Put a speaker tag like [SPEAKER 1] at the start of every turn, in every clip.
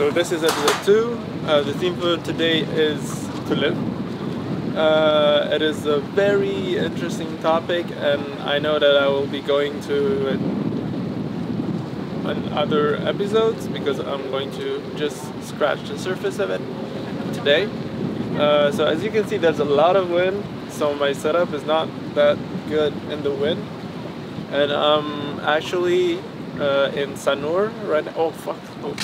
[SPEAKER 1] So this is episode 2. The theme for today is to live. It is a very interesting topic, and I know that I will be going to it on other episodes because I'm going to just scratch the surface of it today. So as you can see, there's a lot of wind, so my setup is not that good in the wind. And I'm actually in Sanur right now. Oh fuck. Oh.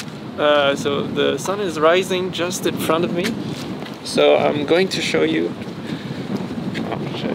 [SPEAKER 1] So the sun is rising just in front of me. So I'm going to show you. Oh shit.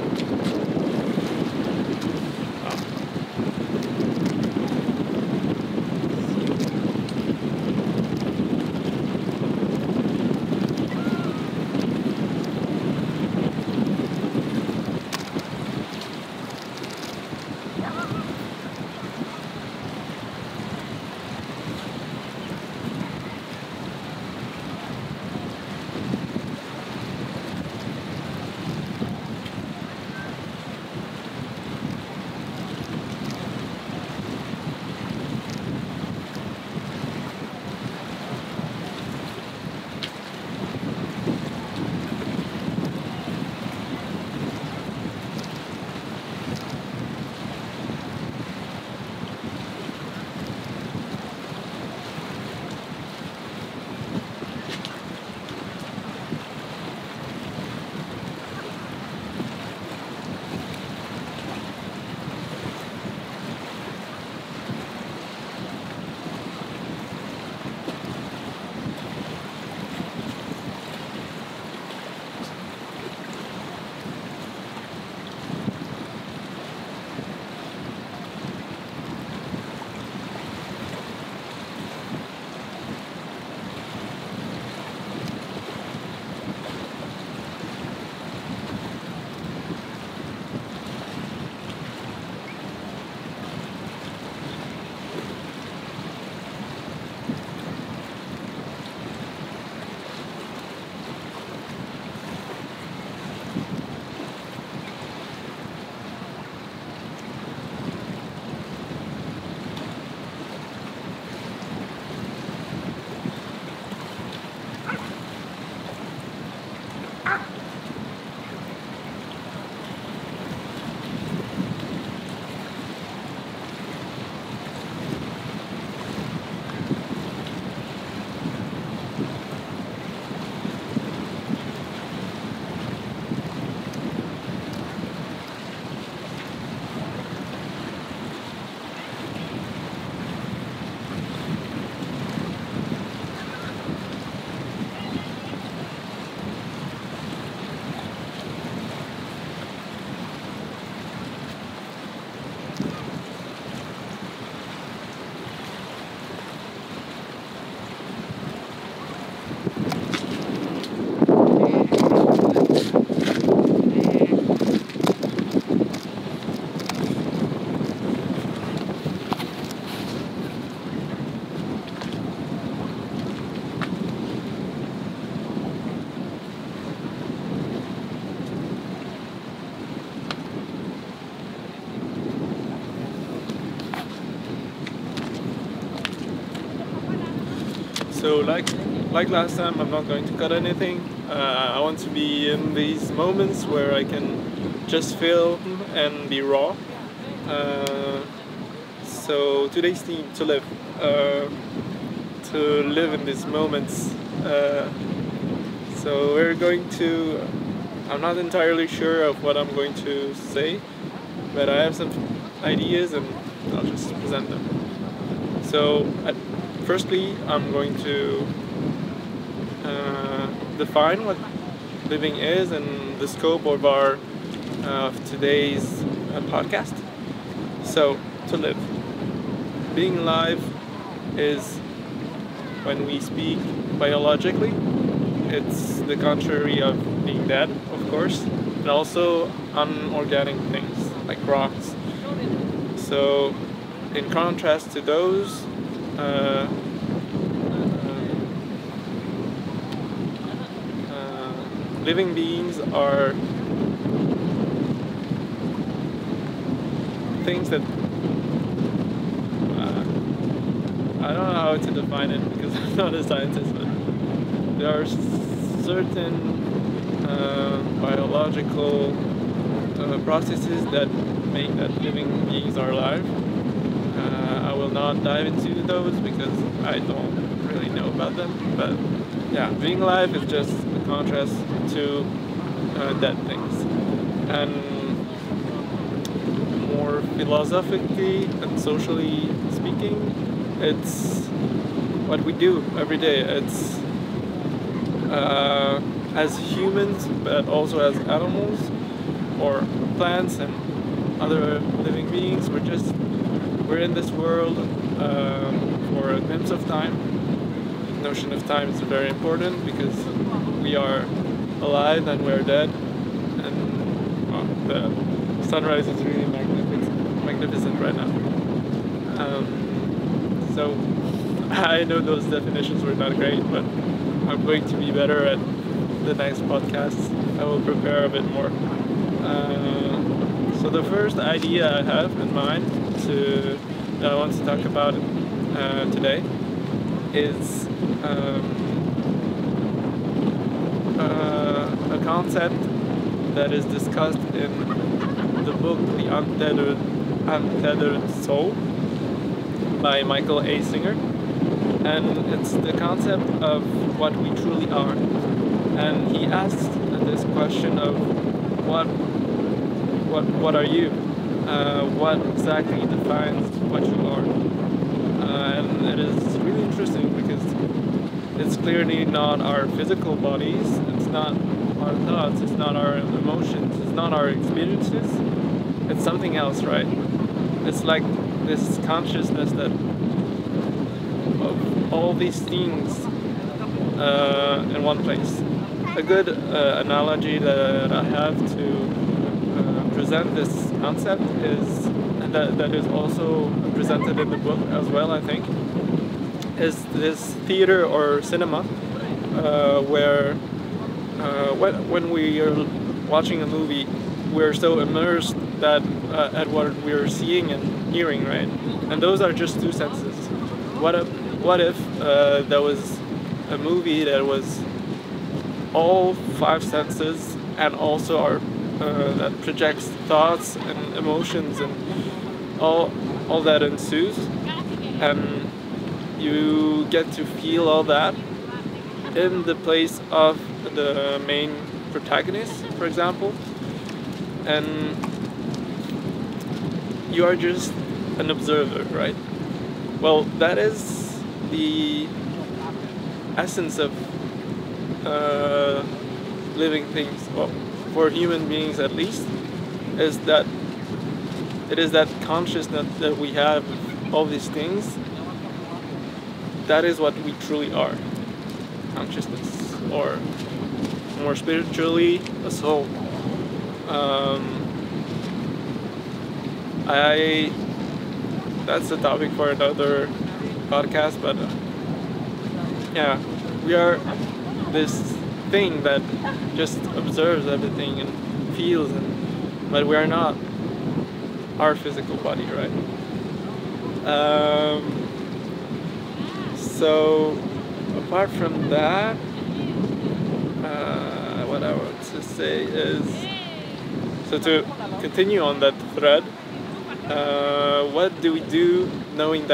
[SPEAKER 1] So like last time, I'm not going to cut anything. I want to be in these moments where I can just feel and be raw. So today's theme, to live. To live in these moments. So we're going to, I'm not entirely sure of what I'm going to say, but I have some ideas and I'll just present them. So firstly, I'm going to define what living is and the scope of our today's podcast. So, to live. Being alive is when we speak biologically. It's the contrary of being dead, of course, and also unorganic things like rocks. So, in contrast to those, living beings are things that I don't know how to define it because I'm not a scientist, but there are certain biological processes that make that living beings are alive. I will not dive into those because I don't really know about them, but yeah, being alive is just a contrast to dead things. And more philosophically and socially speaking, it's what we do every day. It's as humans, but also as animals or plants and other living beings. We're in this world for a glimpse of time. The notion of time is very important because we are alive and we're dead, and well, the sunrise is really magnificent right now. So I know those definitions were not great, but I'm going to be better at the next podcast. I will prepare a bit more. So the first idea I have in mind that I want to talk about today is a concept that is discussed in the book The Untethered Soul by Michael A. Singer, and it's the concept of what we truly are. And he asks this question of what are you? What exactly defines what you are? And it is really interesting because it's clearly not our physical bodies, it's not our thoughts, it's not our emotions, it's not our experiences, it's something else, right? It's like this consciousness that of all these things in one place. A good analogy that I have to present this concept is, and that is also presented in the book as well, I think, is this theater or cinema where when we are watching a movie, we're so immersed that at what we're seeing and hearing, right? And those are just two senses. What if there was a movie that was all five senses and also our that projects thoughts and emotions and all that ensues, and you get to feel all that in the place of the main protagonist, for example, and you are just an observer, right? Well, that is the essence of living things, well, for human beings at least, is that it is that consciousness that we have of all these things. That is what we truly are. Consciousness, or more spiritually, a soul. That's a topic for another podcast, but yeah, we are this thing that just observes everything and feels, but we are not our physical body, right? So apart from that, what I want to say is, so to continue on that thread, what do we do knowing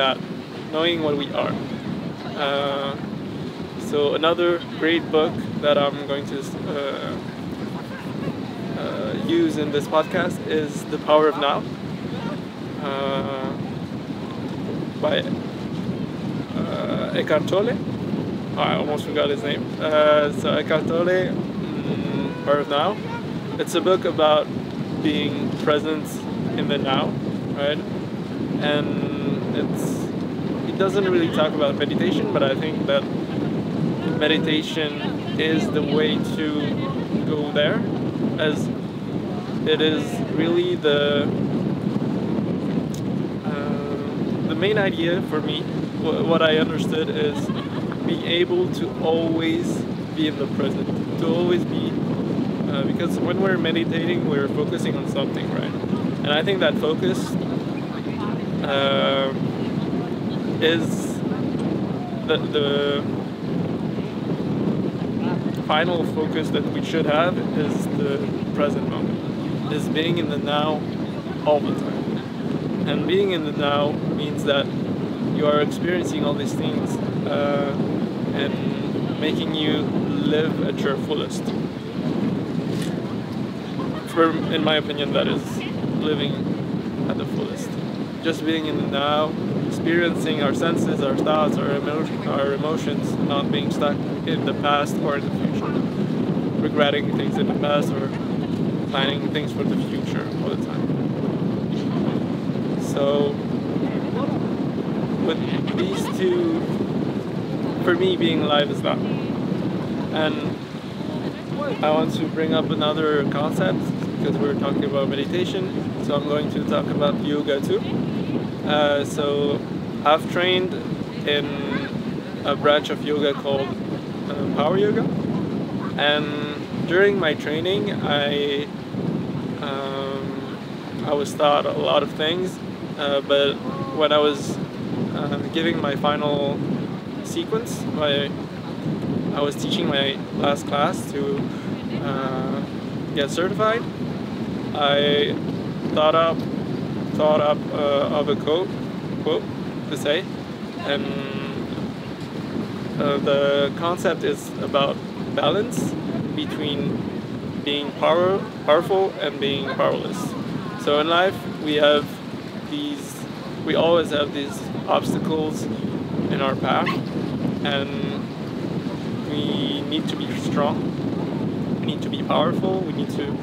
[SPEAKER 1] what we are? So another great book that I'm going to use in this podcast is The Power of Now by Eckhart Tolle. Oh, I almost forgot his name. So Eckhart Tolle, Power of Now. It's a book about being present in the now, right? And it doesn't really talk about meditation, but I think that meditation is the way to go there, as it is really the main idea for me. What I understood is being able to always be in the present, to always be, because when we're meditating, we're focusing on something, right? And I think that focus is the final focus that we should have is the present moment, is being in the now all the time. And being in the now means that you are experiencing all these things and making you live at your fullest. In my opinion, that is living at the fullest. Just being in the now, experiencing our senses, our thoughts, our emotions, not being stuck in the past or in the future, regretting things in the past or planning things for the future all the time. So with these two, for me, being alive is that. And I want to bring up another concept because we're talking about meditation, so I'm going to talk about yoga too. So I've trained in a branch of yoga called power yoga, and during my training I was taught a lot of things, but when I was giving my final sequence, I was teaching my last class to get certified. I thought up of a quote to say, and the concept is about balance between being powerful and being powerless. So in life we always have these obstacles in our path, and we need to be strong, we need to be powerful, we need to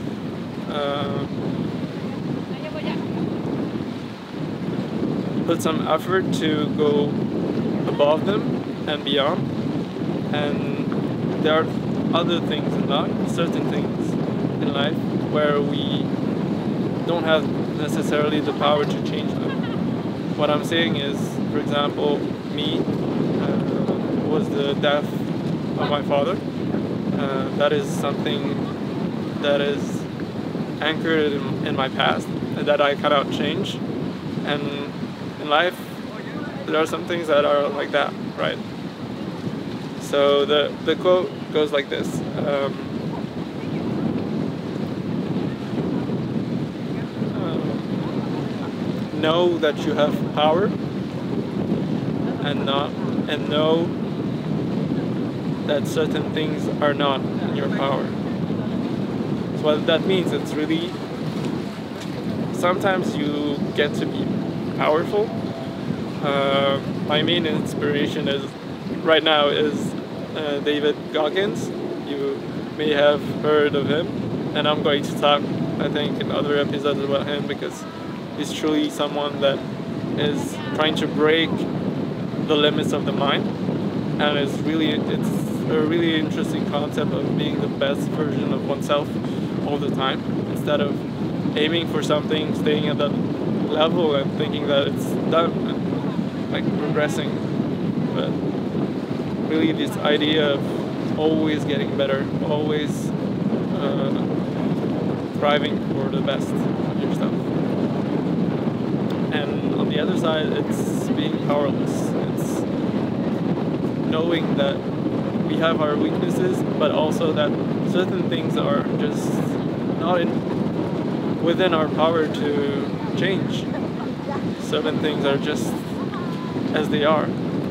[SPEAKER 1] put some effort to go above them and beyond. And there are other things in life, certain things in life, where we don't have necessarily the power to change them. What I'm saying is, for example, me was the death of my father. That is something that is anchored in my past and that I cannot change. And in life, there are some things that are like that, right? So the quote goes like this. Know that you have power, and know that certain things are not in your power. So what that means, it's really, sometimes you get to be powerful. My main inspiration right now is David Goggins. You may have heard of him, and I'm going to talk, I think, in other episodes about him because he's truly someone that is trying to break the limits of the mind, and it's a really interesting concept of being the best version of oneself all the time, instead of aiming for something, staying at that level and thinking that it's done, and like progressing. But really this idea of always getting better, always striving for the best of yourself. And on the other side, it's being powerless. It's knowing that we have our weaknesses, but also that certain things are just not within our power to change. Certain things are just as they are,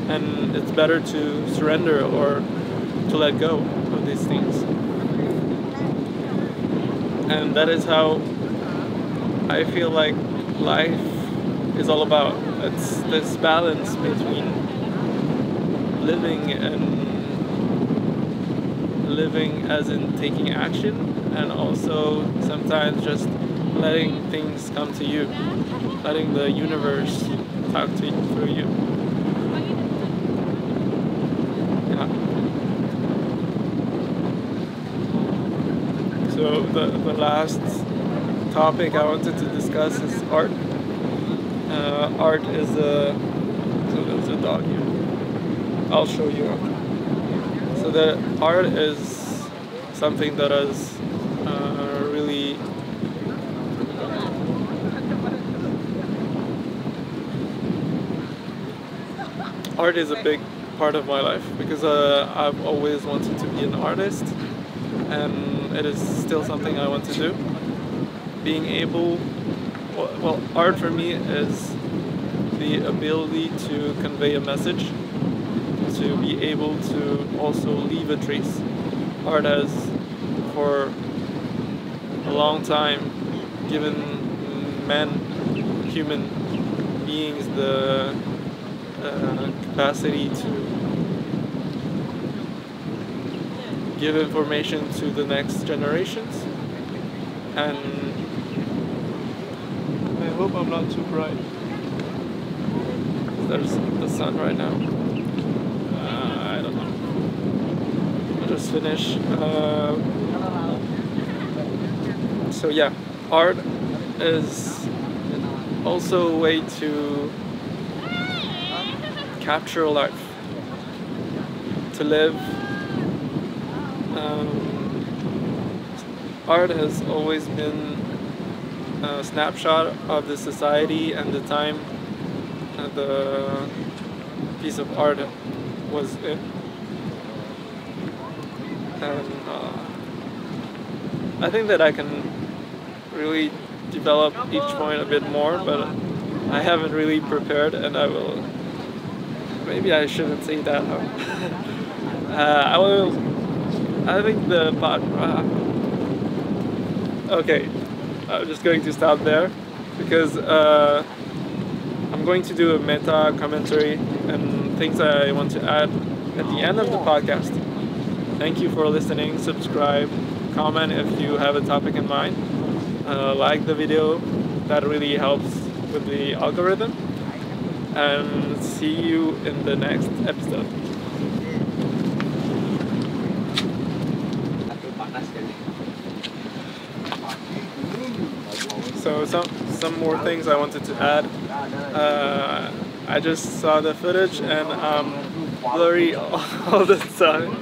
[SPEAKER 1] and it's better to surrender or to let go of these things. And that is how I feel like life is all about. It's this balance between living as in taking action, and also sometimes just letting things come to you, letting the universe talk to you through you. Yeah. So the last topic I wanted to discuss is art. Art is so there's a dog here. I'll show you. So the art is something that is really art is a big part of my life, because I've always wanted to be an artist, and it is still something I want to do. Being able, well, art for me is the ability to convey a message, to be able to also leave a trace. Art has, for a long time, given men, human beings, the capacity to give information to the next generations. And I hope I'm not too bright. There's the sun right now. I don't know. I'll just finish. So yeah, art is also a way to capture life, to live. Art has always been a snapshot of the society and the time the piece of art was in. And I think that I can really develop each point a bit more, but I haven't really prepared, and I will. Maybe I shouldn't say that. I will. I think the pod. Okay, I'm just going to stop there, because I'm going to do a meta commentary and things I want to add at the end of the podcast. Thank you for listening. Subscribe, comment if you have a topic in mind. Like the video, that really helps with the algorithm. And see you in the next episode. So some more things I wanted to add. I just saw the footage and I'm blurry all the time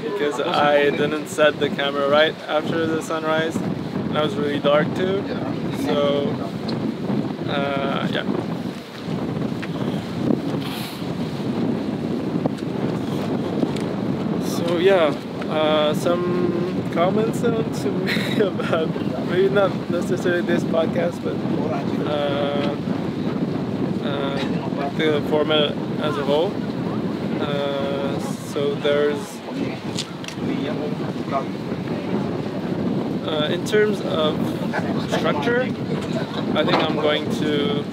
[SPEAKER 1] because I didn't set the camera right after the sunrise, and I was really dark too. So yeah. So yeah, some comments to me about, maybe not necessarily this podcast, but the format as a whole. So there's in terms of structure, I think I'm going to,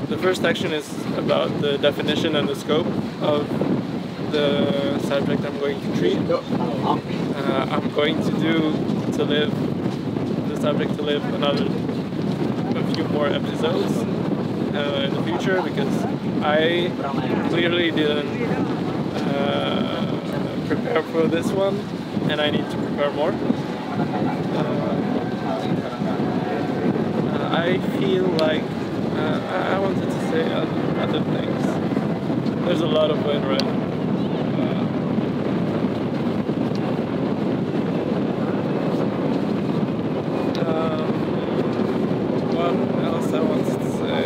[SPEAKER 1] the first section is about the definition and the scope of the subject I'm going to treat. I'm going to do to live, the subject to live, a few more episodes in the future, because I clearly didn't prepare for this one, and I need to prepare more. I feel like I wanted to say other things. There's a lot of wind right now. What else I wanted to say?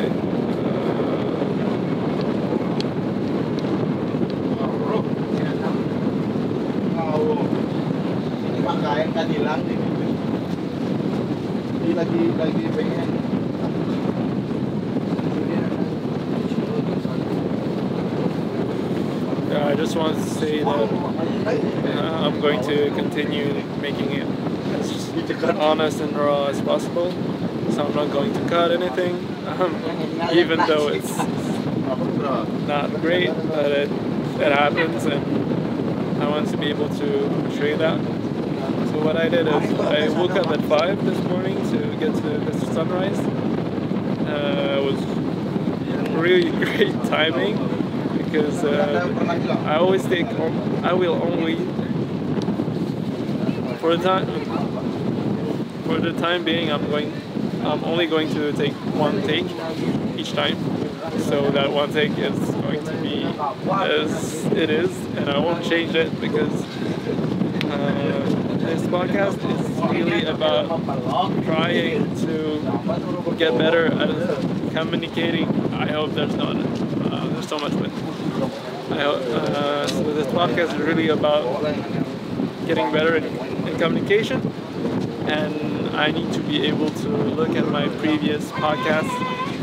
[SPEAKER 1] Yeah, I just want to say that I'm going to continue making it as honest and raw as possible. So I'm not going to cut anything, even though it's not great, but it happens, and I want to be able to portray that. So what I did is I woke up at 5 this morning to get to the sunrise. It was really great timing, because I always take, I will only, for the time being, I'm only going to take one take each time. So that one take is going to be as it is, and I won't change it, because this podcast is really about trying to get better at communicating. I hope there's so much wind. So this podcast is really about getting better in communication, and I need to be able to look at my previous podcasts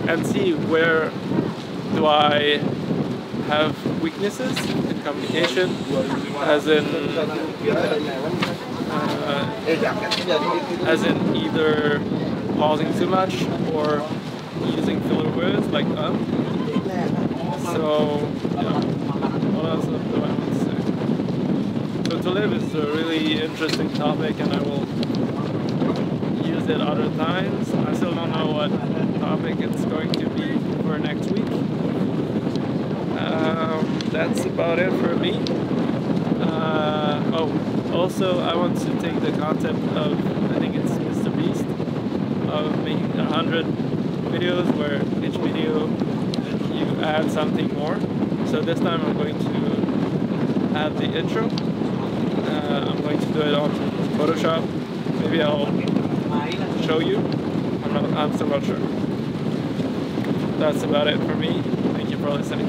[SPEAKER 1] and see where do I have weaknesses in communication, as in either pausing too much or using filler words like So, yeah, what else do I want to say? So to live is a really interesting topic, and I will use it other times. I still don't know what topic it's going to be for next week. That's about it for me. Also I want to take the concept of, I think it's Mr. Beast, of making 100 videos where each video you add something more. So this time I'm going to add the intro. I'm going to do it on Photoshop. Maybe I'll show you. I'm still not sure. That's about it for me. Thank you for listening.